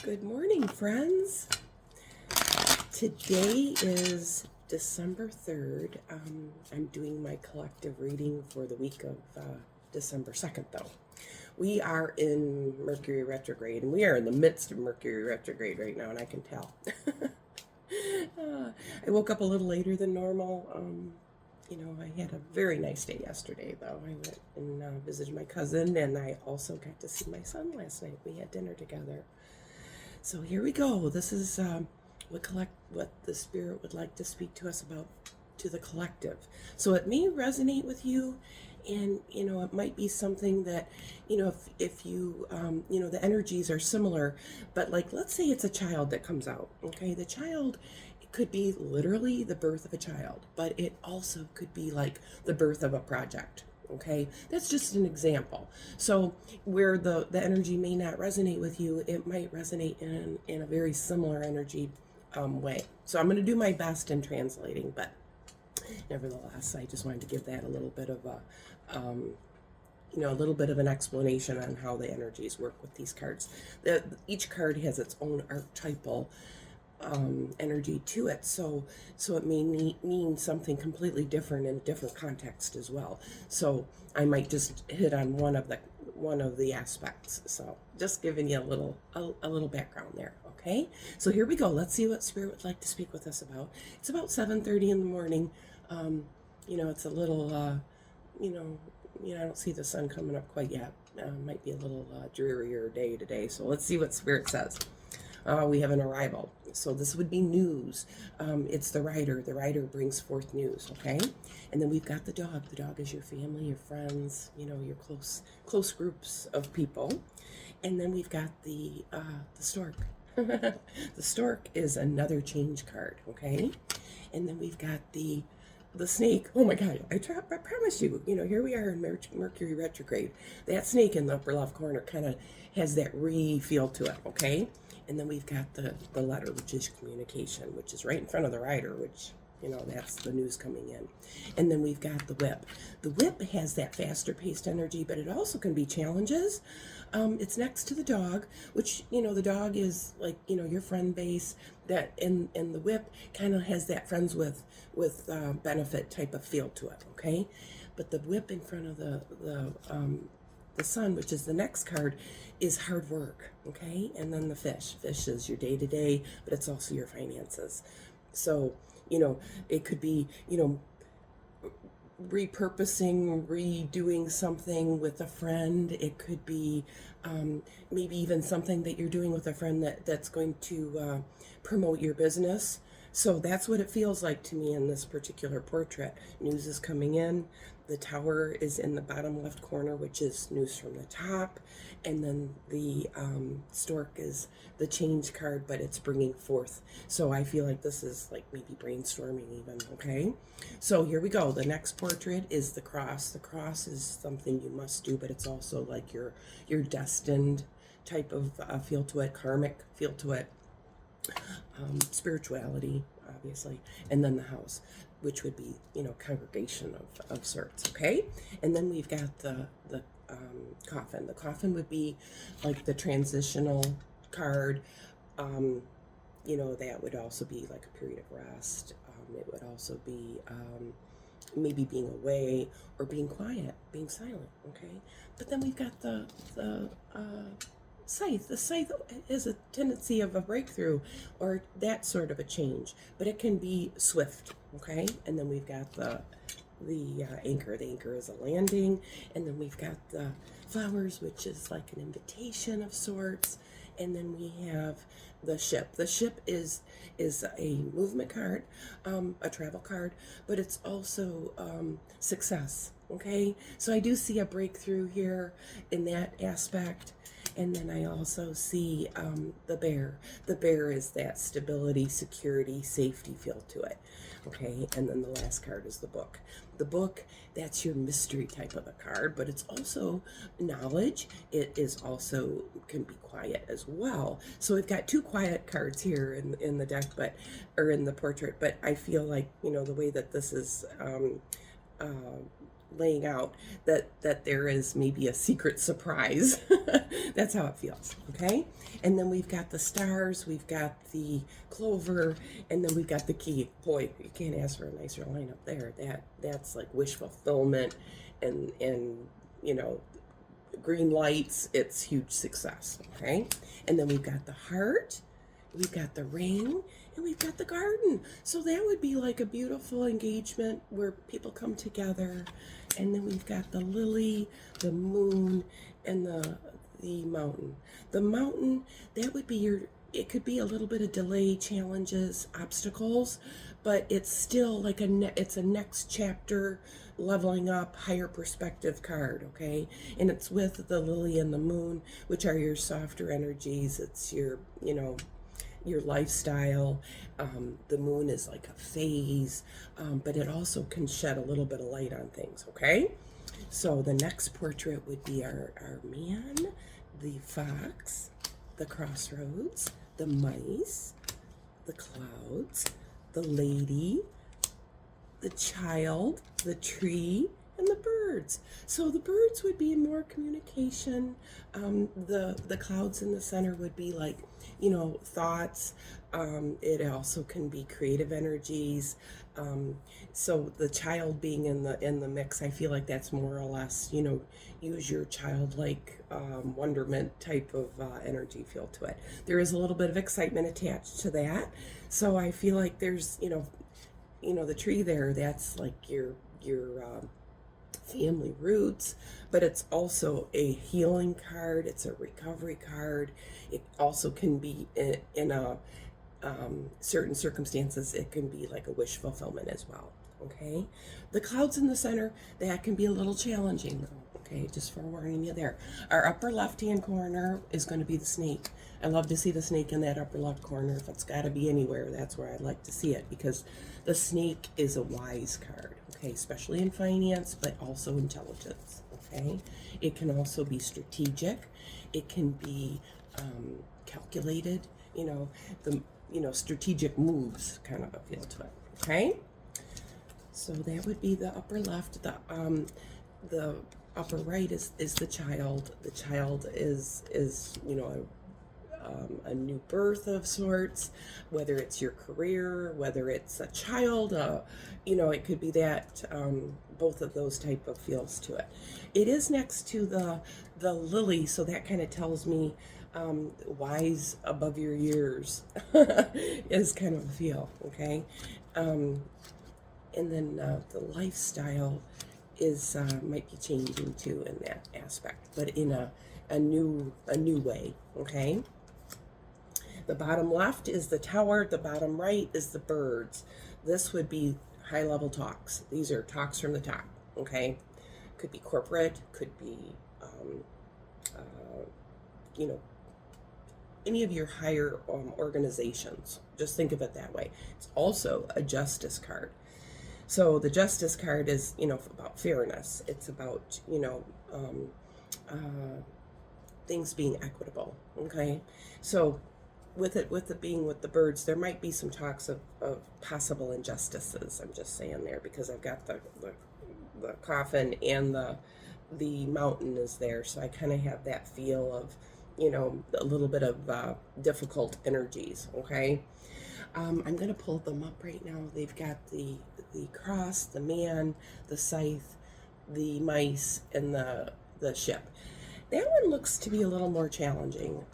Good morning, friends. Today is December 3rd. I'm doing my collective reading for the week of December 2nd, though. We are in Mercury retrograde, and we are in the midst of Mercury retrograde right now, and I can tell. I woke up a little later than normal. I had a very nice day yesterday, though. I went and visited my cousin, and I also got to see my son last night. We had dinner together. So here we go. This is what the Spirit would like to speak to us about, to the collective. So it may resonate with you, and it might be something that if you the energies are similar, but like let's say it's a child that comes out. Okay, the child, it could be literally the birth of a child, but it also could be like the birth of a project. Okay, that's just an example. So where the energy may not resonate with you, it might resonate in a very similar energy way. So I'm going to do my best in translating, but nevertheless, I just wanted to give that a little bit of a little bit of an explanation on how the energies work with these cards. Each card has its own archetypal energy to it, so it may mean something completely different in a different context as well. So I might just hit on one of the aspects. So just giving you a little background there. Okay, so here we go. Let's see what Spirit would like to speak with us about. It's about 7:30 in the morning. It's a little I don't see the sun coming up quite yet. Might be a little drearier day today. So let's see what Spirit says. We have an arrival. So this would be news. It's the rider. The rider brings forth news, okay? And then we've got the dog. The dog is your family, your friends, your close groups of people. And then we've got the stork. The stork is another change card, okay? And then we've got the snake. Oh my God, I promise you, here we are in Mercury retrograde. That snake in the upper left corner kind of has that feel to it, okay? And then we've got the letter, which is communication, which is right in front of the rider, which, that's the news coming in. And then we've got the whip. The whip has that faster paced energy, but it also can be challenges. It's next to the dog, which, the dog is like, your friend base, that, and the whip kind of has that friends with benefit type of feel to it, okay? But the whip in front of the sun, which is the next card, is hard work, okay? And then the fish is your day-to-day, but it's also your finances. So, it could be, repurposing, redoing something with a friend. It could be maybe even something that you're doing with a friend that's going to promote your business. So that's what it feels like to me in this particular portrait. News is coming in. The tower is in the bottom left corner, which is news from the top. And then the stork is the change card, but it's bringing forth. So I feel like this is like maybe brainstorming even, okay? So here we go. The next portrait is the cross. The cross is something you must do, but it's also like your destined type of feel to it, karmic feel to it. Spirituality, obviously, and then the house, which would be, congregation of sorts, okay? And then we've got the coffin. The coffin would be like the transitional card. That would also be like a period of rest. It would also be maybe being away or being quiet, being silent, okay? But then we've got the scythe. The scythe is a tendency of a breakthrough or that sort of a change, but it can be swift, okay? And then we've got the anchor. The anchor is a landing, and then we've got the flowers, which is like an invitation of sorts, and then we have the ship. The ship is a movement card, a travel card, but it's also success, okay? So I do see a breakthrough here in that aspect. And then I also see the bear. The bear is that stability, security, safety feel to it. Okay, and then the last card is the book. The book, that's your mystery type of a card, but it's also knowledge. It is also can be quiet as well. So we've got two quiet cards here in the deck, or in the portrait. But I feel like the way that this is laying out that there is maybe a secret surprise. That's how it feels. Okay. And then we've got the stars, we've got the clover, and then we've got the key. Boy, you can't ask for a nicer lineup there. That's like wish fulfillment, and you know, green lights. It's huge success. Okay. And then we've got the heart, we've got the ring, and we've got the garden. So that would be like a beautiful engagement where people come together. And then we've got the lily, the moon, and the mountain. The mountain, that would be it could be a little bit of delay, challenges, obstacles, but it's still like it's a next chapter, leveling up, higher perspective card, okay? And it's with the lily and the moon, which are your softer energies. It's your, your lifestyle. The moon is like a phase, but it also can shed a little bit of light on things, okay? So the next portrait would be our man, the fox, the crossroads, the mice, the clouds, the lady, the child, the tree, and the birds. So the birds would be more communication. The clouds in the center would be like, thoughts. It also can be creative energies. So the child being in the mix, I feel like that's more or less, use your childlike wonderment type of energy feel to it. There is a little bit of excitement attached to that. So I feel like there's, the tree there, that's like your family roots, but it's also a healing card. It's a recovery card. It also can be in a certain circumstances, it can be like a wish fulfillment as well. Okay, the clouds in the center, that can be a little challenging though. Okay, just forewarning you there. Our upper left hand corner is going to be the snake. I love to see the snake in that upper left corner. If it's got to be anywhere, that's where I'd like to see it, because the snake is a wise card, okay, especially in finance, but also intelligence, okay? It can also be strategic. It can be calculated, strategic moves, kind of a feel to it, okay? So that would be the upper left. The upper right is the child. The child is a new birth of sorts, whether it's your career, whether it's a child, it could be that, both of those type of feels to it. It is next to the lily, so that kind of tells me wise above your years is kind of a feel, okay? And then the lifestyle is might be changing too in that aspect, but in a new way, okay? The bottom left is the tower, the bottom right is the birds. This would be high level talks. These are talks from the top, okay? Could be corporate, could be, any of your higher organizations. Just think of it that way. It's also a justice card. So the justice card is, about fairness. It's about, things being equitable, okay? So with it being with the birds, there might be some talks of possible injustices. I'm just saying there, because I've got the coffin and the mountain is there, so I kind of have that feel of, a little bit of difficult energies, okay? I'm going to pull them up right now. They've got the cross, the man, the scythe, the mice, and the ship. That one looks to be a little more challenging.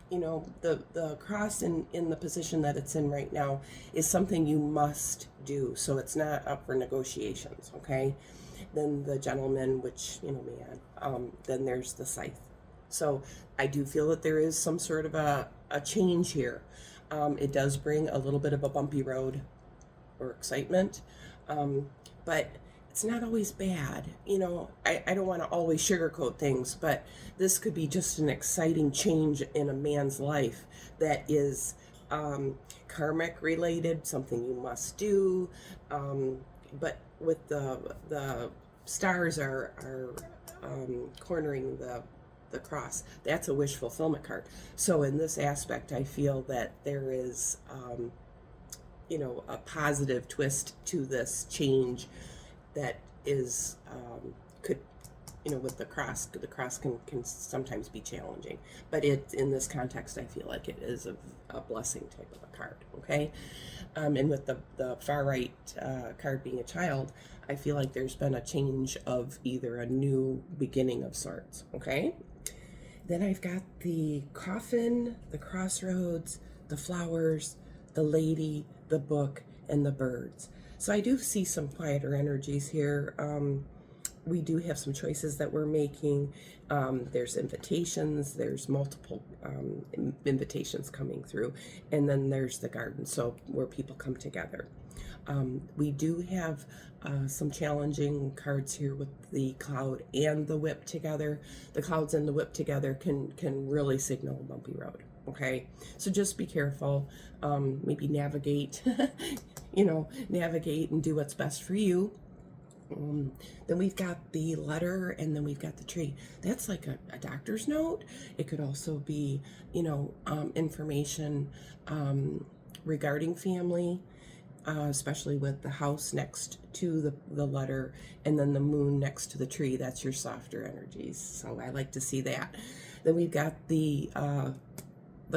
The cross in the position that it's in right now is something you must do, so it's not up for negotiations, okay? Then the gentleman, which, man, then there's the scythe. So I do feel that there is some sort of a change here. It does bring a little bit of a bumpy road or excitement, but it's not always bad. I don't want to always sugarcoat things, but this could be just an exciting change in a man's life that is karmic related, something you must do. But with the stars are cornering the cross, that's a wish fulfillment card. So in this aspect, I feel that there is, a positive twist to this change that is could, with the cross can sometimes be challenging, but in this context, I feel like it is a blessing type of a card. Okay. And with the far right card being a child, I feel like there's been a change of either a new beginning of sorts. Okay. Then I've got the coffin, the crossroads, the flowers, the lady, the book, and the birds. So I do see some quieter energies here. We do have some choices that we're making. There's invitations, there's multiple invitations coming through, and then there's the garden, so where people come together. We do have some challenging cards here with the cloud and the whip together. The clouds and the whip together can really signal a bumpy road. Okay, so just be careful. Maybe navigate, navigate and do what's best for you. Then we've got the letter, and then we've got the tree. That's like a doctor's note. It could also be, information regarding family, especially with the house next to the letter, and then the moon next to the tree. That's your softer energies. So I like to see that. Then we've got the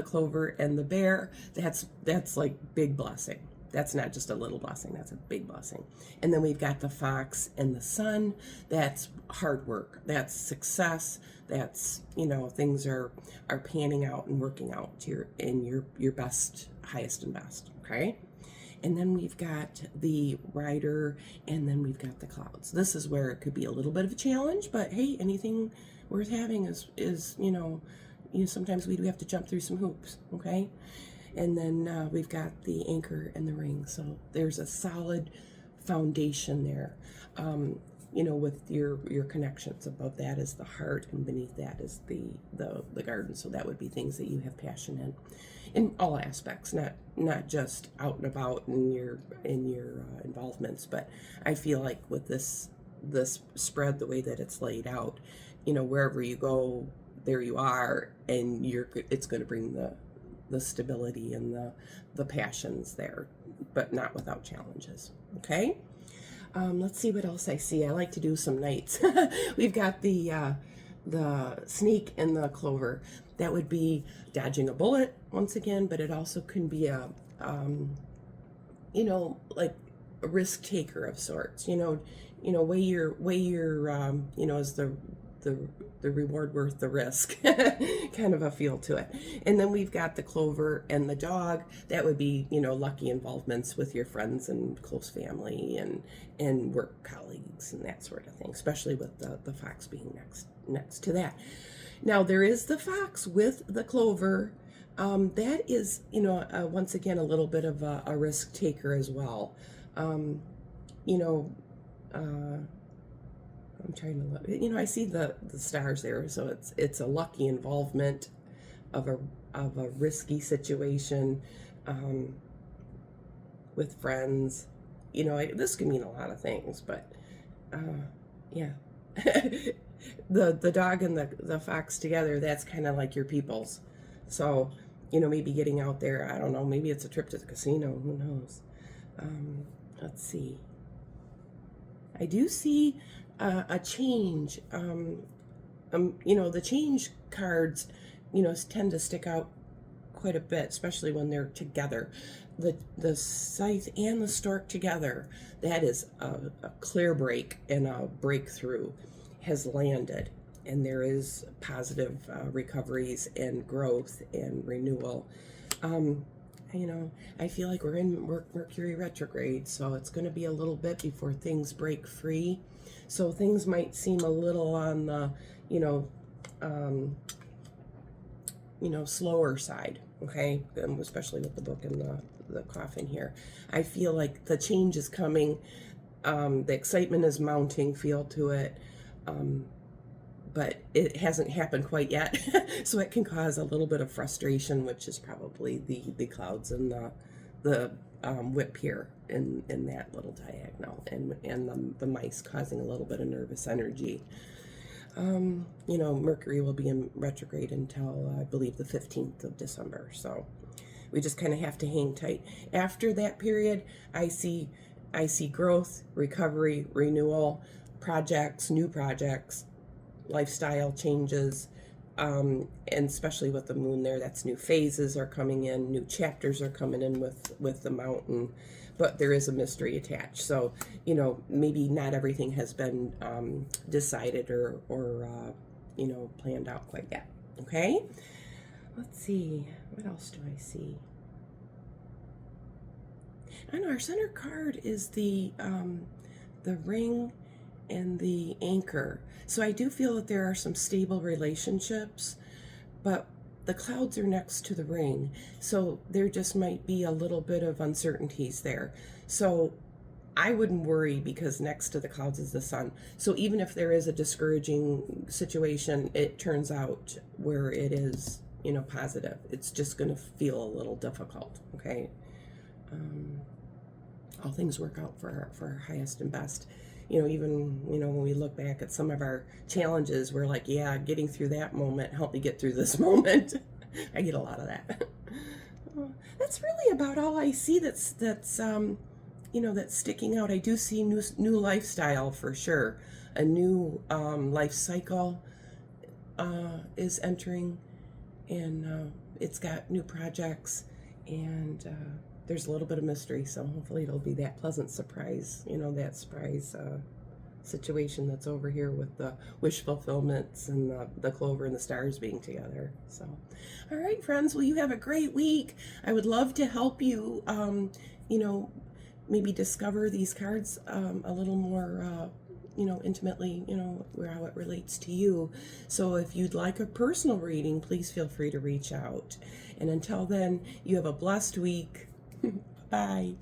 clover and the bear. That's like big blessing. That's not just a little blessing, that's a big blessing. And then we've got the fox and the sun. That's hard work. That's success. That's, things are panning out and working out to your best, highest and best. Okay. And then we've got the rider, and then we've got the clouds. This is where it could be a little bit of a challenge, but hey, anything worth having is sometimes we do have to jump through some hoops. Okay. And then we've got the anchor and the ring. So there's a solid foundation there, with your connections. Above that is the heart, and beneath that is the garden. So that would be things that you have passion in all aspects, not just out and about in your involvements. But I feel like with this spread, the way that it's laid out, wherever you go, there you are, and it's going to bring the stability and the passions there, but not without challenges. Okay. Let's see what else I see. I like to do some knights. We've got the sneak and the clover. That would be dodging a bullet once again, but it also can be a like a risk taker of sorts. Weigh your is the reward worth the risk kind of a feel to it. And then we've got the clover and the dog. That would be, lucky involvements with your friends and close family and work colleagues and that sort of thing, especially with the fox being next to that. Now there is the fox with the clover. That is, once again, a little bit of a risk taker as well. I'm trying to look. I see the stars there, so it's a lucky involvement of a risky situation with friends. This could mean a lot of things, but yeah. The dog and the fox together, that's kind of like your peoples. So, maybe getting out there, I don't know, maybe it's a trip to the casino, who knows. Let's see. I do see a change. The change cards, tend to stick out quite a bit, especially when they're together. The scythe and the stork together, that is a clear break and a breakthrough has landed. And there is positive recoveries and growth and renewal. I feel like we're in Mercury retrograde, so it's going to be a little bit before things break free. So things might seem a little on the, slower side, okay? Especially with the book and the coffin here. I feel like the change is coming. The excitement is mounting, feel to it. But it hasn't happened quite yet. So it can cause a little bit of frustration, which is probably the clouds and the whip here in that little diagonal, and the mice causing a little bit of nervous energy. Mercury will be in retrograde until I believe the 15th of December. So we just kind of have to hang tight. After that period, I see I see growth, recovery, renewal, projects, new projects, lifestyle changes, and especially with the moon there, that's new phases are coming in, new chapters are coming in with the mountain, but there is a mystery attached. So, you know, maybe not everything has been decided or planned out quite yet. Okay, let's see, what else do I see? I know our center card is the ring and the anchor. So I do feel that there are some stable relationships, but the clouds are next to the ring. So there just might be a little bit of uncertainties there. So I wouldn't worry because next to the clouds is the sun. So even if there is a discouraging situation, it turns out where it is, positive. It's just going to feel a little difficult, okay? All things work out for our highest and best. Even, when we look back at some of our challenges, we're like, yeah, getting through that moment helped me get through this moment. I get a lot of that. That's really about all I see that's sticking out. I do see new lifestyle for sure. A new life cycle is entering, and it's got new projects, and there's a little bit of mystery, so hopefully it'll be that pleasant surprise, that surprise situation that's over here with the wish fulfillments and the clover and the stars being together. So, all right, friends, well, you have a great week. I would love to help you, maybe discover these cards a little more intimately, how it relates to you. So if you'd like a personal reading, please feel free to reach out. And until then, you have a blessed week. Bye.